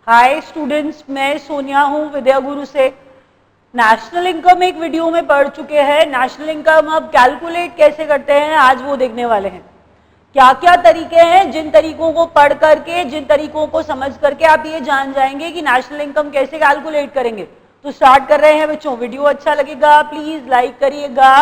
Hi students, मैं सोनिया हूँ विद्या गुरु से। नेशनल इनकम एक वीडियो में पढ़ चुके हैं। नेशनल इनकम अब कैलकुलेट कैसे करते हैं आज वो देखने वाले हैं। क्या क्या तरीके हैं, जिन तरीकों को पढ़ करके, जिन तरीकों को समझ करके आप ये जान जाएंगे कि नेशनल इनकम कैसे कैलकुलेट करेंगे। तो स्टार्ट कर रहे हैं बच्चों। वीडियो अच्छा लगेगा प्लीज लाइक करिएगा,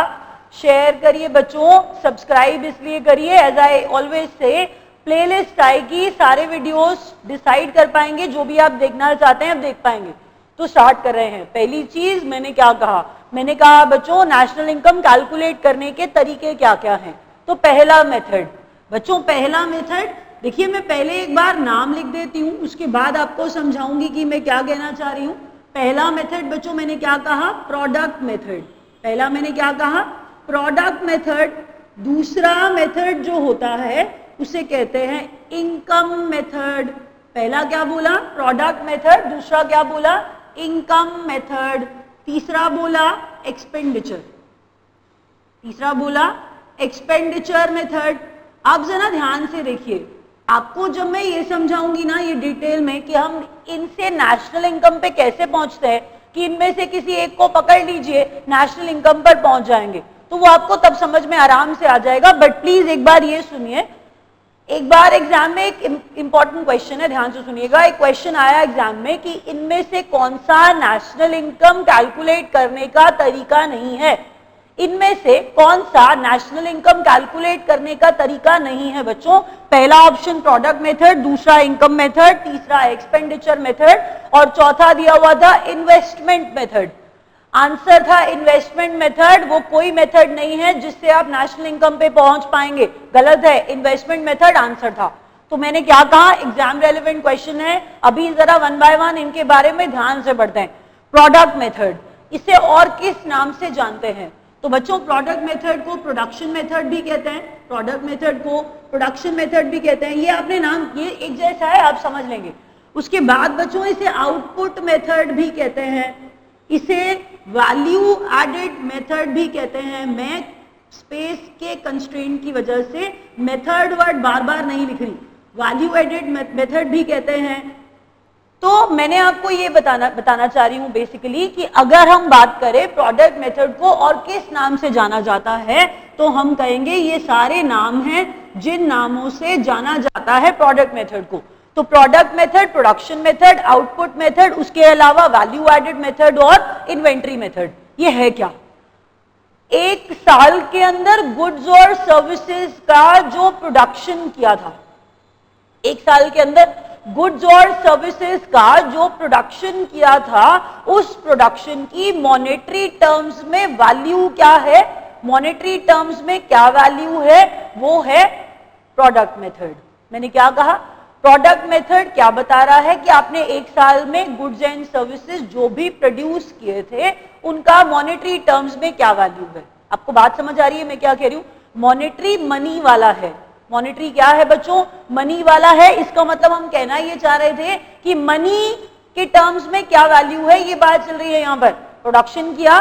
शेयर करिए बच्चों, सब्सक्राइब इसलिए करिए, एज आई ऑलवेज से प्लेलिस्ट आएगी, सारे वीडियोस डिसाइड कर पाएंगे, जो भी आप देखना चाहते हैं आप देख पाएंगे। तो स्टार्ट कर रहे हैं। पहली चीज मैंने क्या कहा, मैंने कहा बच्चों नेशनल इनकम कैलकुलेट करने के तरीके क्या क्या हैं। तो पहला मेथड बच्चों, पहला मेथड देखिए, मैं पहले एक बार नाम लिख देती हूँ, उसके बाद आपको समझाऊंगी कि मैं क्या कहना चाह रही हूँ। पहला मेथड बच्चों मैंने क्या कहा, प्रोडक्ट मेथड। पहला मैंने क्या कहा, प्रोडक्ट मेथड। दूसरा मेथड जो होता है उसे कहते हैं इनकम मेथड। पहला क्या बोला, प्रोडक्ट मेथड, दूसरा क्या बोला, इनकम मेथड, तीसरा बोला एक्सपेंडिचर, तीसरा बोला एक्सपेंडिचर मेथड। आप जरा ध्यान से देखिए, आपको जब मैं ये समझाऊंगी ना ये डिटेल में कि हम इनसे नेशनल इनकम पे कैसे पहुंचते हैं, कि इनमें से किसी एक को पकड़ लीजिए नेशनल इनकम पर पहुंच जाएंगे, तो वो आपको तब समझ में आराम से आ जाएगा। बट प्लीज एक बार ये सुनिए, एक बार एग्जाम में एक इंपॉर्टेंट क्वेश्चन है, ध्यान से सुनिएगा। एक क्वेश्चन आया एग्जाम में कि इनमें से कौन सा नेशनल इनकम कैलकुलेट करने का तरीका नहीं है, इनमें से कौन सा नेशनल इनकम कैलकुलेट करने का तरीका नहीं है बच्चों। पहला ऑप्शन प्रोडक्ट मेथड, दूसरा इनकम मेथड, तीसरा एक्सपेंडिचर मेथड और चौथा दिया हुआ था इन्वेस्टमेंट मेथड। आंसर था इन्वेस्टमेंट मेथड। वो कोई मेथड नहीं है जिससे आप नेशनल इनकम पे पहुंच पाएंगे, गलत है। इन्वेस्टमेंट मेथड आंसर था। तो मैंने क्या कहा, एग्जाम रेलेवेंट क्वेश्चन है। अभी जरा वन बाय वन इनके बारे में ध्यान से पढ़ते हैं। प्रोडक्ट मेथड, इसे और किस नाम से जानते हैं? तो बच्चों प्रोडक्ट मेथड को प्रोडक्शन मेथड भी कहते हैं, प्रोडक्ट मेथड को प्रोडक्शन मेथड भी कहते हैं। ये आपने नाम, ये एक जैसा है, आप समझ लेंगे। उसके बाद बच्चों इसे आउटपुट मेथड भी कहते हैं, इसे वैल्यू एडेड मेथड भी कहते हैं। मैं स्पेस के कंस्ट्रेंट की वजह से मेथड वर्ड बार बार नहीं लिख रही, वैल्यू एडेड मेथड भी कहते हैं। तो मैंने आपको ये बताना चाह रही हूं बेसिकली कि अगर हम बात करें प्रोडक्ट मेथड को और किस नाम से जाना जाता है, तो हम कहेंगे ये सारे नाम हैं जिन नामों से जाना जाता है प्रोडक्ट मेथड को। तो product method, production method, output method, उसके अलावा वैल्यू एडेड मेथड और इन्वेंट्री मेथड। ये है क्या, एक साल के अंदर गुड्स और सर्विसेज का जो प्रोडक्शन किया था, एक साल के अंदर गुड्स और सर्विसेज का जो प्रोडक्शन किया था, उस प्रोडक्शन की मॉनेटरी टर्म्स में वैल्यू क्या है, मॉनेटरी टर्म्स में क्या वैल्यू है, वो है प्रोडक्ट मेथड। मैंने क्या कहा, प्रोडक्ट मेथड क्या बता रहा है कि आपने एक साल में गुड्स एंड सर्विसेज जो भी प्रोड्यूस किए थे उनका मॉनेटरी टर्म्स में क्या वैल्यू है। आपको बात समझ आ रही है मैं क्या कह रही हूं? मॉनेटरी मनी वाला है। मॉनेटरी क्या है बच्चों, मनी वाला है। इसका मतलब हम कहना ये चाह रहे थे कि मनी के टर्म्स में क्या वैल्यू है, ये बात चल रही है। यहां पर प्रोडक्शन किया,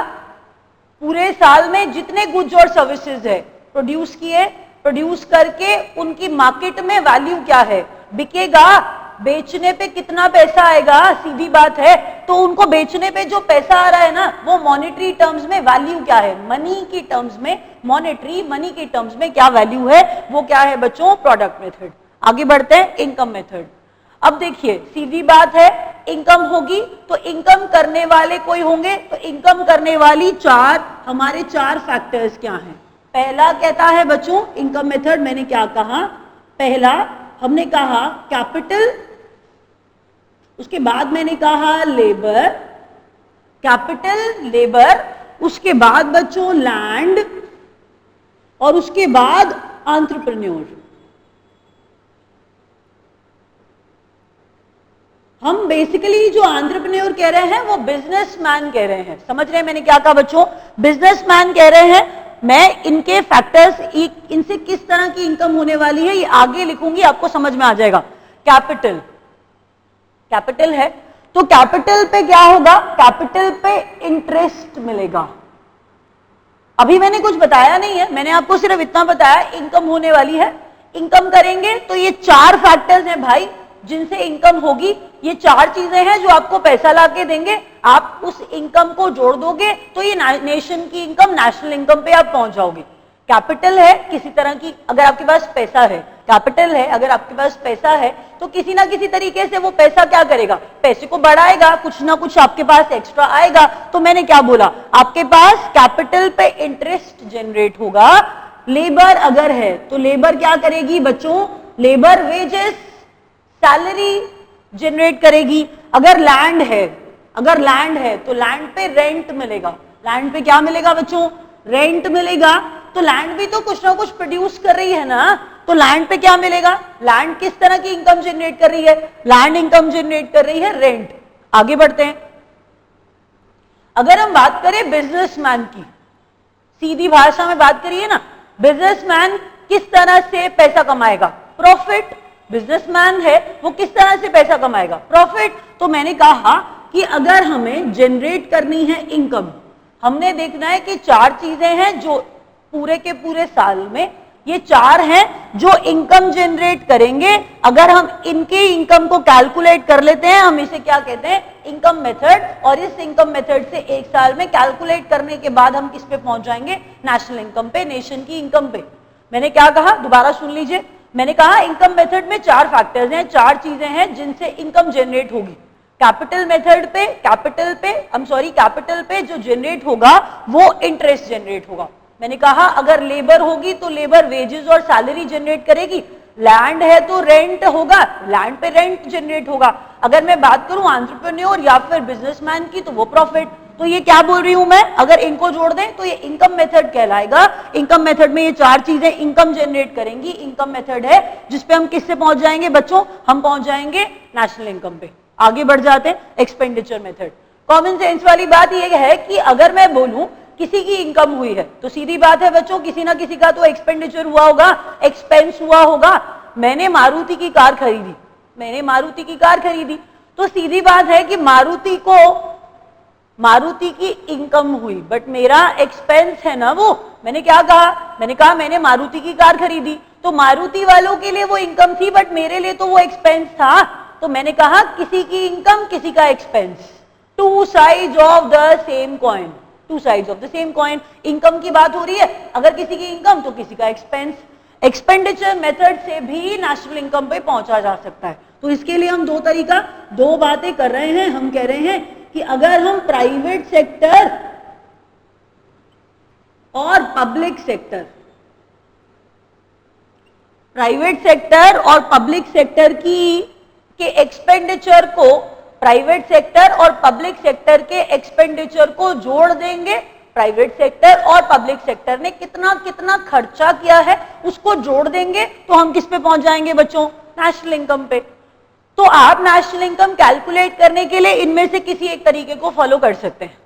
पूरे साल में जितने गुड्स और सर्विसेज है प्रोड्यूस किए, प्रोड्यूस करके उनकी मार्केट में वैल्यू क्या है, बिकेगा, बेचने पे कितना पैसा आएगा, सीधी बात है। तो उनको बेचने पे जो पैसा आ रहा है ना, वो मॉनेटरी टर्म्स में वैल्यू क्या है, मनी की टर्म्स में, मॉनेटरी मनी की टर्म्स में क्या वैल्यू है, वो क्या है बच्चों, प्रोडक्ट मेथड। आगे बढ़ते हैं, इनकम मेथड। अब देखिए सीधी बात है, इनकम होगी तो इनकम करने वाले कोई होंगे, तो इनकम करने वाली हमारे चार फैक्टर्स क्या हैं। पहला कहता है बच्चों इनकम मेथड, मैंने क्या कहा, पहला हमने कहा कैपिटल, उसके बाद मैंने कहा लेबर, कैपिटल लेबर, उसके बाद बच्चों लैंड और उसके बाद एंटरप्रेन्योर। हम बेसिकली जो एंटरप्रेन्योर कह रहे हैं वो बिजनेसमैन कह रहे हैं। समझ रहे हैं मैंने क्या कहा बच्चों, बिजनेसमैन कह रहे हैं। मैं इनके फैक्टर्स, इनसे किस तरह की इनकम होने वाली है ये आगे लिखूंगी, आपको समझ में आ जाएगा। कैपिटल, कैपिटल है तो कैपिटल पे क्या होगा, कैपिटल पे इंटरेस्ट मिलेगा। अभी मैंने कुछ बताया नहीं है, मैंने आपको सिर्फ इतना बताया इनकम होने वाली है। इनकम करेंगे तो ये चार फैक्टर्स हैं भाई, जिनसे इनकम होगी, ये 4 चीजें हैं जो आपको पैसा ला के देंगे, आप उस इनकम को जोड़ दोगे तो ये नेशन की इनकम, नेशनल इनकम पे आप पहुंच जाओगे। कैपिटल है किसी तरह की, अगर आपके पास पैसा है, कैपिटल है अगर आपके पास पैसा है तो किसी ना किसी तरीके से वो पैसा क्या करेगा, पैसे को बढ़ाएगा, कुछ ना कुछ आपके पास एक्स्ट्रा आएगा। तो मैंने क्या बोला, आपके पास कैपिटल पे इंटरेस्ट जनरेट होगा। लेबर अगर है तो लेबर क्या करेगी बच्चों, लेबर वेजेस, सैलरी जनरेट करेगी। अगर लैंड है तो लैंड पे रेंट मिलेगा। लैंड पे क्या मिलेगा बच्चों, रेंट मिलेगा। तो लैंड भी तो कुछ ना कुछ प्रोड्यूस कर रही है ना, तो लैंड पे क्या मिलेगा, लैंड किस तरह की इनकम जनरेट कर रही है, लैंड इनकम जनरेट कर रही है रेंट। आगे बढ़ते हैं। अगर हम बात करें बिजनेसमैन की, सीधी भाषा में बात करिए ना, बिजनेसमैन किस तरह से पैसा कमाएगा, प्रॉफिट। बिजनेसमैन है वो किस तरह से पैसा कमाएगा, प्रॉफिट। तो मैंने कहा कि अगर हमें जनरेट करनी है इनकम, हमने देखना है कि 4 चीजें हैं जो पूरे के पूरे साल में, ये 4 हैं जो इनकम जनरेट करेंगे। अगर हम इनके इनकम को कैलकुलेट कर लेते हैं, हम इसे क्या कहते हैं, इनकम मेथड। और इस इनकम मेथड से एक साल में कैलकुलेट करने के बाद हम किस पे पहुंच जाएंगे, नेशनल इनकम पे, नेशन की इनकम पे। मैंने क्या कहा, दोबारा सुन लीजिए। मैंने कहा इनकम मेथड में 4 फैक्टर्स हैं, 4 चीजें हैं जिनसे इनकम जनरेट होगी। कैपिटल मेथड पे, कैपिटल पे जो जनरेट होगा वो इंटरेस्ट जनरेट होगा। मैंने कहा अगर लेबर होगी तो लेबर वेजेस और सैलरी जनरेट करेगी, लैंड है तो रेंट होगा, लैंड पे रेंट जनरेट होगा। अगर मैं बात करूं एंटरप्रेन्योर या फिर बिजनेसमैन की तो वो प्रॉफिट। तो ये क्या बोल रही हूं मैं, अगर इनको जोड़ दें तो ये इनकम मेथड कहलाएगा। इनकम मेथड में ये 4 चीजें इनकम जनरेट करेंगी। इनकम मेथड है जिसपे हम किससे पहुंच जाएंगे बच्चों, हम पहुंच जाएंगे नेशनल इनकम पे। आगे बढ़ जाते हैं, एक्सपेंडिचर मेथड। कॉमन सेंस वाली बात यह है कि अगर मैं बोलूं किसी की इनकम हुई है तो सीधी बात है बच्चों, किसी ना किसी का तो एक्सपेंडिचर हुआ होगा, एक्सपेंस हुआ होगा। मैंने मारुति की कार खरीदी, तो सीधी बात है कि मारुति की इनकम हुई, बट मेरा एक्सपेंस है ना वो। मैंने क्या कहा, मैंने मारुति की कार खरीदी, तो मारुति वालों के लिए वो इनकम थी, बट मेरे लिए तो वो एक्सपेंस था। तो मैंने कहा किसी की इनकम किसी का expense, two sides of the same coin, income की बात हो रही है, अगर किसी की इनकम तो किसी का एक्सपेंस। एक्सपेंडिचर मेथड से भी नेशनल इनकम पे पहुंचा जा सकता है। तो इसके लिए हम दो बातें कर रहे हैं। हम कह रहे हैं कि अगर हम प्राइवेट सेक्टर और पब्लिक सेक्टर के एक्सपेंडिचर को, प्राइवेट सेक्टर और पब्लिक सेक्टर के एक्सपेंडिचर को जोड़ देंगे, प्राइवेट सेक्टर और पब्लिक सेक्टर ने कितना कितना खर्चा किया है उसको जोड़ देंगे, तो हम किस पे पहुंच जाएंगे बच्चों, नेशनल इनकम पे। तो आप नेशनल इनकम कैलकुलेट करने के लिए इनमें से किसी एक तरीके को फॉलो कर सकते हैं,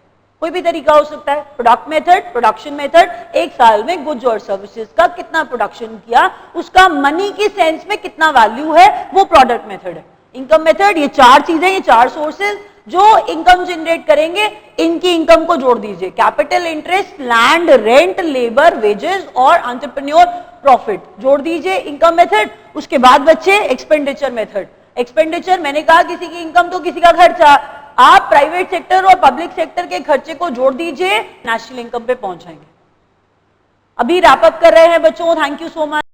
कोई भी तरीका हो सकता है। प्रोडक्शन मेथड, एक साल में गुड्स और सर्विसेज का कितना प्रोडक्शन किया, उसका मनी की सेंस में कितना वैल्यू है, वो प्रोडक्ट मेथड है। इनकम मेथड, ये 4 चीजें, ये 4 सोर्सेज जो इनकम जनरेट करेंगे, इनकी इनकम को जोड़ दीजिए। Capital, interest, land, rent, labour, wages और एंटरप्रेन्योर प्रॉफिट, जोड़ दीजिए इनकम मेथड। उसके बाद बच्चे एक्सपेंडिचर मेथड। एक्सपेंडिचर, मैंने कहा किसी की इनकम तो किसी का खर्चा, आप प्राइवेट सेक्टर और पब्लिक सेक्टर के खर्चे को जोड़ दीजिए, नेशनल इनकम पे पहुंच जाएंगे। अभी रैप अप कर रहे हैं बच्चों, थैंक यू सो मच।